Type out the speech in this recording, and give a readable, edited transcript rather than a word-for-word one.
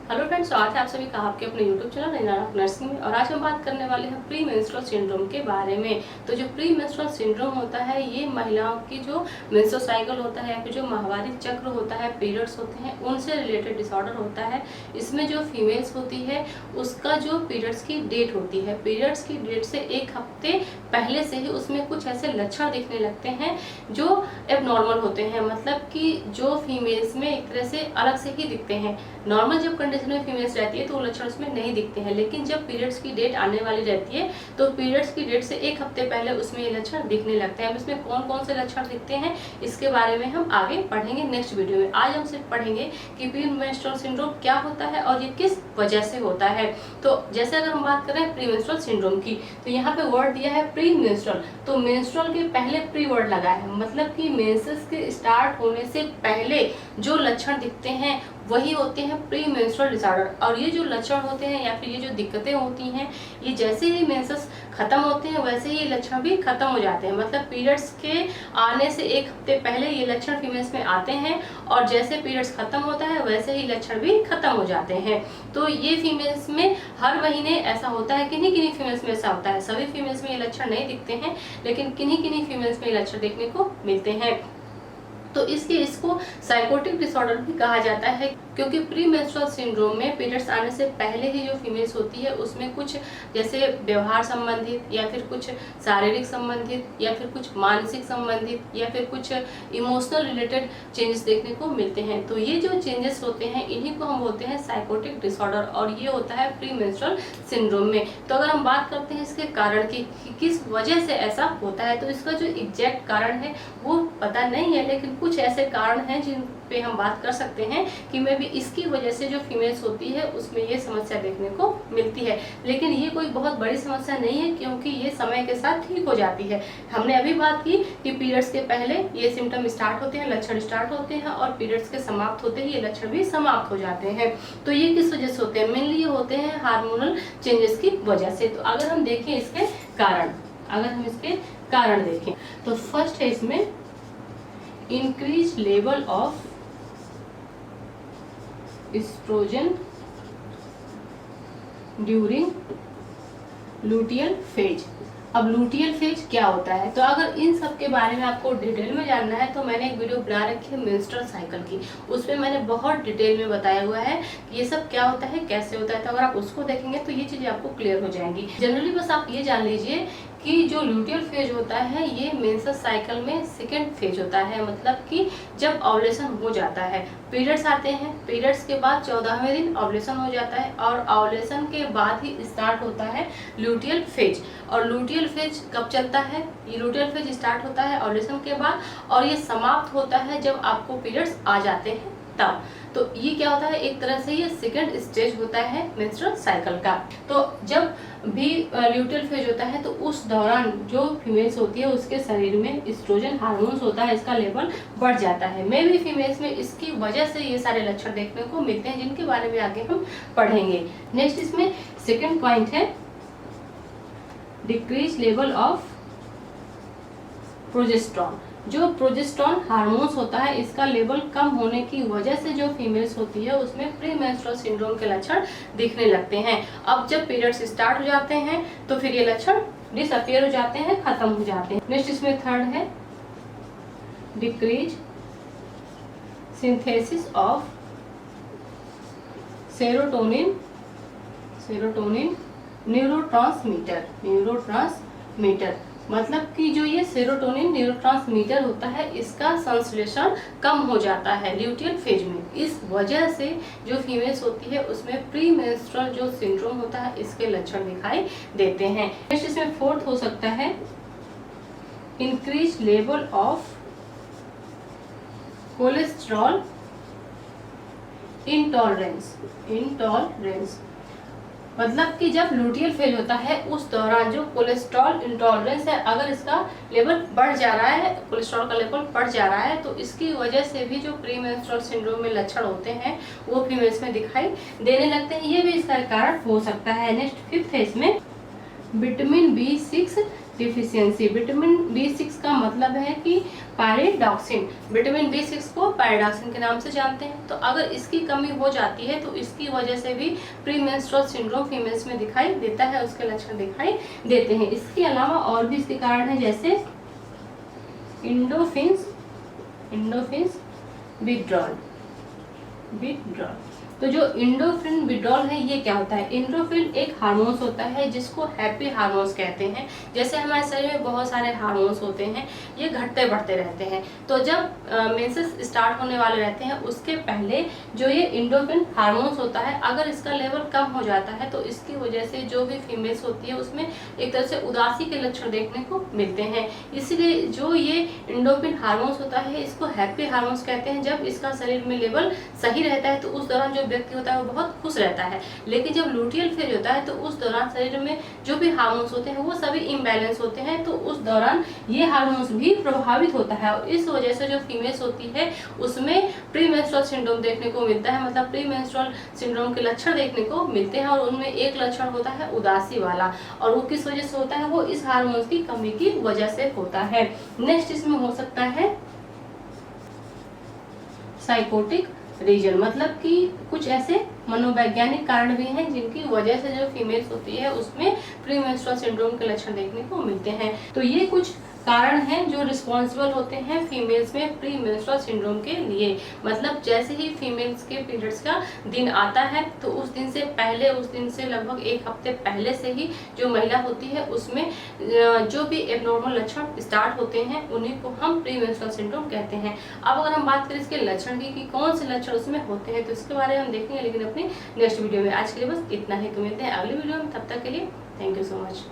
Hello friends, आज आप सभी का आपके अपने यूट्यूब चैनल नैना नर्सिंग में। और आज हम बात करने वाले हैं प्री मेंस्ट्रुअल सिंड्रोम के बारे में। तो जो प्री मेंस्ट्रुअल सिंड्रोम होता है, ये महिलाओं की जो मेंस्ट्रुअल साइकिल होता है या फिर जो माहवारी चक्र होता है, पीरियड्स होते हैं, उनसे रिलेटेड डिसऑर्डर होता है। इसमें जो फीमेल्स होती है उसका जो पीरियड्स की डेट होती है, पीरियड्स की डेट से एक हफ्ते पहले से ही उसमें कुछ ऐसे लक्षण दिखने लगते हैं जो एबनॉर्मल होते हैं। मतलब कि जो फीमेल्स में एक तरह से अलग से ही दिखते हैं। नॉर्मल जब कंडीशन में फीमेल्स रहती है तो वो लक्षण उसमें नहीं दिखते हैं, लेकिन जब पीरियड्स की डेट आने वाली रहती है तो पीरियड्स की डेट से एक हफ्ते पहले उसमें ये लक्षण दिखने लगते हैं। अब इसमें कौन कौन से लक्षण दिखते हैं इसके बारे में हम आगे पढ़ेंगे नेक्स्ट वीडियो में। आज हम सिर्फ पढ़ेंगे कि प्री मेंस्ट्रुअल सिंड्रोम क्या होता है और ये किस वजह से होता है। तो जैसे अगर हम बात करें प्री मेंस्ट्रुअल सिंड्रोम की, तो यहाँ पे वर्ड दिया है प्री मेंस्ट्रुअल। तो मेंस्ट्रुअल के पहले प्री वर्ड लगा है, मतलब कि मेंसेस के स्टार्ट होने से पहले जो लक्षण दिखते हैं वही होते हैं प्री मेंस्ट्रुअल डिसऑर्डर। और ये जो लक्षण होते हैं या फिर ये जो दिक्कतें होती हैं, ये जैसे ही मेंसेस खत्म होते हैं वैसे ही लक्षण भी खत्म हो जाते हैं। मतलब पीरियड्स के आने से एक हफ्ते पहले ये लक्षण फीमेल्स में आते हैं और जैसे पीरियड्स खत्म होता है वैसे ही लक्षण भी खत्म हो जाते हैं। तो ये फीमेल्स में हर महीने ऐसा होता है, किन्हीं किन्हीं फीमेल्स में ऐसा होता है। सभी फीमेल्स में ये लक्षण नहीं दिखते हैं, लेकिन किन्हीं किन्हीं फीमेल्स में ये लक्षण देखने को मिलते हैं। तो इसलिए इसको साइकोटिक डिसऑर्डर भी कहा जाता है, क्योंकि प्री मेंस्ट्रुअल सिंड्रोम में पीरियड्स आने से पहले ही जो फीमेल्स होती है उसमें कुछ जैसे व्यवहार संबंधित या फिर कुछ शारीरिक संबंधित या फिर कुछ मानसिक संबंधित या फिर कुछ इमोशनल रिलेटेड चेंजेस देखने को मिलते हैं। तो ये जो चेंजेस होते हैं इन्हीं को हम बोलते हैं साइकोटिक डिसऑर्डर, और ये होता है प्री मेंस्ट्रुअल सिंड्रोम में। तो अगर हम बात करते हैं इसके कारण की किस वजह से ऐसा होता है, तो इसका जो एग्जैक्ट कारण है वो पता नहीं है, लेकिन कुछ ऐसे कारण हैं जिन पे हम बात कर सकते हैं कि मे भी इसकी वजह से जो फीमेल्स होती है उसमें ये समस्या देखने को मिलती है। लेकिन ये कोई बहुत बड़ी समस्या नहीं है, क्योंकि ये समय के साथ ठीक हो जाती है। हमने अभी बात की कि पीरियड्स के पहले ये सिम्टम स्टार्ट होते हैं, लक्षण स्टार्ट होते हैं, और पीरियड्स के समाप्त होते ही ये लक्षण भी समाप्त हो जाते हैं। तो ये किस वजह से होते हैं? मेनली ये होते हैं हार्मोनल चेंजेस की वजह से। तो अगर हम देखें इसके कारण, अगर हम इसके कारण देखें तो फर्स्ट है इसमें increase level of oestrogen during luteal phase. अब लूटियल फेज क्या होता है? तो अगर इन सब के बारे में आपको डिटेल में जानना है तो मैंने एक वीडियो बना रखी है मेंस्ट्रुअल साइकिल की, उसमें मैंने बहुत डिटेल में बताया हुआ है कि ये सब क्या होता है, कैसे होता है। तो अगर आप उसको देखेंगे तो ये चीजें आपको क्लियर हो जाएंगी। जनरली बस आप ये जान लीजिए कि जो ल्यूटियल फेज होता है ये मेंस्ट्रुअल साइकिल में सेकेंड फेज होता है। मतलब कि जब ओव्यूलेशन हो जाता है, पीरियड्स आते हैं, पीरियड्स के बाद 14वें दिन ओव्यूलेशन हो जाता है, और ओव्यूलेशन के बाद ही स्टार्ट होता है ल्यूटियल फेज। और ल्यूटियल फेज कब चलता है? ये ल्यूटियल फेज स्टार्ट होता है ओव्यूलेशन के बाद, और ये समाप्त होता है जब आपको पीरियड्स आ जाते हैं तब। तो ये क्या होता है? एक तरह से ये सेकंड स्टेज होता है मेंस्ट्रुअल साइकिल का। तो जब भी ल्यूटियल फेज होता है तो उस दौरान जो फीमेल्स होती है उसके शरीर में एस्ट्रोजन हार्मोन्स होता है, इसका लेवल बढ़ जाता है। मे भी फीमेल्स में इसकी वजह से ये सारे लक्षण देखने को मिलते हैं, जिनके बारे में आगे हम पढ़ेंगे। नेक्स्ट इसमें सेकेंड पॉइंट है डिक्रीज लेवल ऑफ प्रोजेस्टेरॉन। जो प्रोजेस्टेरॉन हार्मोन्स होता है इसका लेवल कम होने की वजह से जो फीमेल्स होती है उसमें प्री मेंस्ट्रुअल सिंड्रोम के लक्षण दिखने लगते हैं। अब जब पीरियड्स स्टार्ट हो जाते हैं तो फिर ये लक्षण डिसअपियर हो जाते हैं, खत्म हो जाते हैं। नेक्स्ट इसमें थर्ड है decrease synthesis of serotonin neurotransmitter. मतलब कि जो ये सेरोटोनिन न्यूरोट्रांसमीटर होता है इसका संश्लेषण कम हो जाता है ल्यूटियल फेज में। इस वजह से जो फीमेल्स होती है उसमें प्री मेंस्ट्रुअल जो सिंड्रोम होता है इसके लक्षण दिखाई देते हैं। नेक्स्ट इसमें फोर्थ हो सकता है increase level of cholesterol intolerance. मतलब कि जब लूटियल फेज होता है उस दौरान जो कोलेस्ट्रॉल इंटॉलरेंस है, अगर इसका लेवल बढ़ जा रहा है, कोलेस्ट्रॉल का लेवल बढ़ जा रहा है, तो इसकी वजह से भी जो प्री मेंस्ट्रुअल सिंड्रोम में लक्षण होते हैं वो फीमेल्स में दिखाई देने लगते हैं। ये भी इसका कारण हो सकता है। नेक्स्ट फिफ्थ है इसमें vitamin B6 deficiency. Vitamin B6 का मतलब है कि पायरिडॉक्सिन। विटामिन B6 को पायरिडॉक्सिन के नाम से जानते हैं। तो अगर इसकी कमी हो जाती है तो इसकी वजह से भी प्री मेंस्ट्रुअल सिंड्रोम फीमेल्स में दिखाई देता है, उसके लक्षण दिखाई देते हैं। इसके अलावा और भी इसके कारण है, जैसे इंडोफिन्स विड्रॉल। तो जो इंडोफिन विड्रॉल है ये क्या होता है? इंडोफिन एक हार्मोन्स होता है जिसको हैप्पी हार्मोन्स कहते हैं। जैसे हमारे शरीर में बहुत सारे हार्मोन्स होते हैं, ये घटते बढ़ते रहते हैं। तो जब मेंसेस स्टार्ट होने वाले रहते हैं उसके पहले जो ये इंडोफिन हार्मोन्स होता है, अगर इसका लेवल कम हो जाता है तो इसकी वजह से जो भी फीमेल्स होती है उसमें एक तरह से उदासी के लक्षण देखने को मिलते हैं। इसलिए जो ये इंडोफिन हार्मोन्स होता है इसको हैप्पी हार्मोन्स कहते हैं। जब इसका शरीर में लेवल सही रहता है तो उस दौरान जो व्यक्ति होता है वो बहुत खुश रहता है। लेकिन जब लूटियल फेज होता है तो उस दौरान शरीर में जो भी हार्मोन्स होते हैं वो सभी इम्बैलेंस होते हैं, तो उस दौरान ये हार्मोन्स भी प्रभावित होता है और इस वजह से जो फीमेल्स होती है उसमें प्री मेंस्ट्रुअल सिंड्रोम देखने को मिलता है। मतलब प्री मेंस्ट्रुअल सिंड्रोम के लक्षण देखने को मिलते हैं और उनमें एक लक्षण होता है उदासी वाला, और वो किस वजह से होता है? वो इस हार्मोन्स की कमी की वजह से होता है। नेक्स्ट इसमें हो सकता है साइकोटिक रीजन, मतलब कि कुछ ऐसे मनोवैज्ञानिक कारण भी हैं जिनकी वजह से जो फीमेल्स होती है उसमें प्री मेंस्ट्रुअल सिंड्रोम के लक्षण देखने को मिलते हैं। तो ये कुछ कारण हैं जो रिस्पॉन्सिबल होते हैं फीमेल्स में प्री मेंस्ट्रुअल सिंड्रोम के लिए। मतलब जैसे ही फीमेल्स के पीरियड्स का दिन आता है तो उस दिन से पहले, उस दिन से लगभग एक हफ्ते पहले से ही जो महिला होती है उसमें जो भी एबनॉर्मल लक्षण स्टार्ट होते हैं उन्हीं को हम प्री मेंस्ट्रुअल सिंड्रोम कहते हैं। अब अगर हम बात करें इसके लक्षण की कि कौन से लक्षण उसमें होते हैं तो इसके बारे में हम देखेंगे, लेकिन अपने नेक्स्ट वीडियो में। आज के लिए बस इतना ही, तो मिलते हैं अगले वीडियो में, तब तक के लिए थैंक यू सो मच।